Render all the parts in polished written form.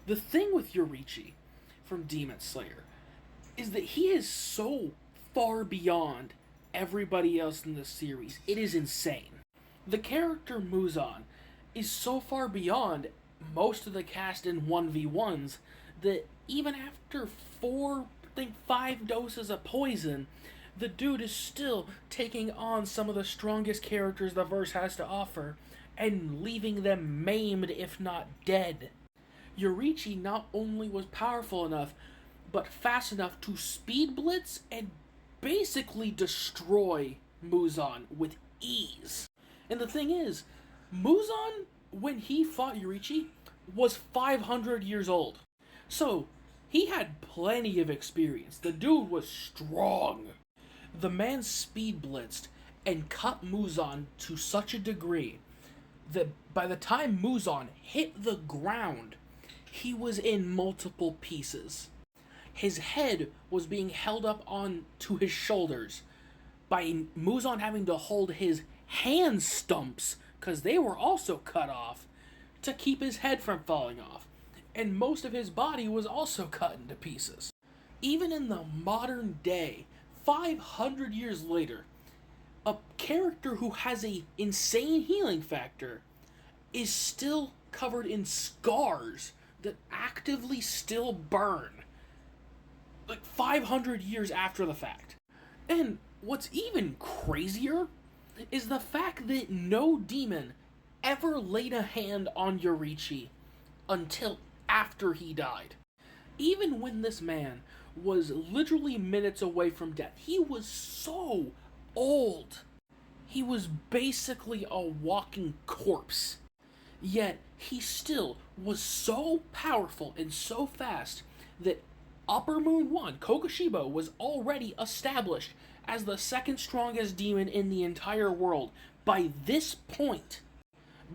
The thing with Yoriichi from Demon Slayer is that he is so far beyond everybody else in the series. It is insane. The character Muzan is so far beyond most of the cast in 1v1s that even after five doses of poison, the dude is still taking on some of the strongest characters the verse has to offer and leaving them maimed, if not dead. Yoriichi not only was powerful enough, but fast enough to speed blitz and basically destroy Muzan with ease. And the thing is, Muzan, when he fought Yoriichi, was 500 years old. So, he had plenty of experience. The dude was strong. The man speed blitzed and cut Muzan to such a degree that by the time Muzan hit the ground, he was in multiple pieces. His head was being held up on to his shoulders by Muzan having to hold his hand stumps, because they were also cut off, to keep his head from falling off. And most of his body was also cut into pieces. Even in the modern day, 500 years later, a character who has a insane healing factor is still covered in scars that actively still burn. Like 500 years after the fact. And what's even crazier is the fact that no demon ever laid a hand on Yoriichi until after he died. Even when this man was literally minutes away from death, he was so old. He was basically a walking corpse. Yet, he still was so powerful and so fast that Upper Moon 1, Kokushibo, was already established as the second strongest demon in the entire world. By this point,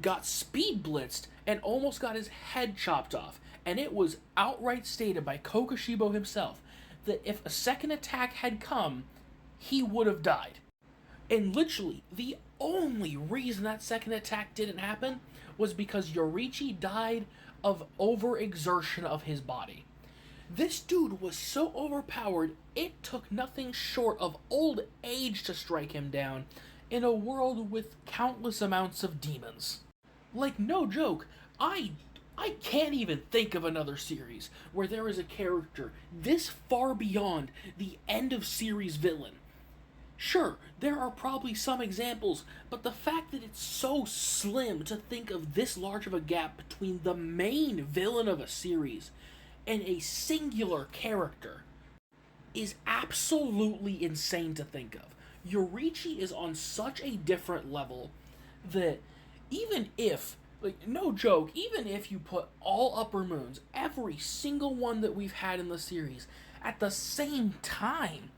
got speed blitzed and almost got his head chopped off. And it was outright stated by Kokushibo himself that if a second attack had come, he would have died. And literally, the only reason that second attack didn't happen was because Yoriichi died of overexertion of his body. This dude was so overpowered, it took nothing short of old age to strike him down in a world with countless amounts of demons. Like, no joke, I can't even think of another series where there is a character this far beyond the end of series villain. Sure, there are probably some examples, but the fact that it's so slim to think of this large of a gap between the main villain of a series and a singular character is absolutely insane to think of. Yoriichi is on such a different level that even if, like, no joke, even if you put all Upper Moons, every single one that we've had in the series, at the same time,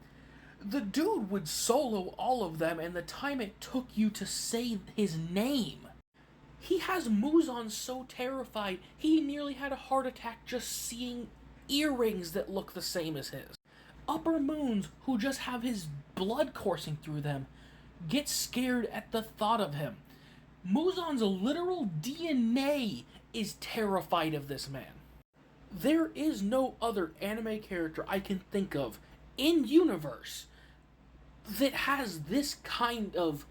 the dude would solo all of them in the time it took you to say his name. He has Muzan so terrified, he nearly had a heart attack just seeing earrings that look the same as his. Upper Moons, who just have his blood coursing through them, get scared at the thought of him. Muzan's literal DNA is terrified of this man. There is no other anime character I can think of in universe that has this kind of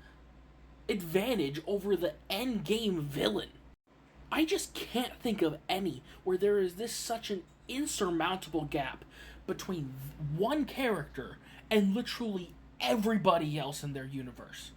advantage over the endgame villain. I just can't think of any where there is this such an insurmountable gap between one character and literally everybody else in their universe.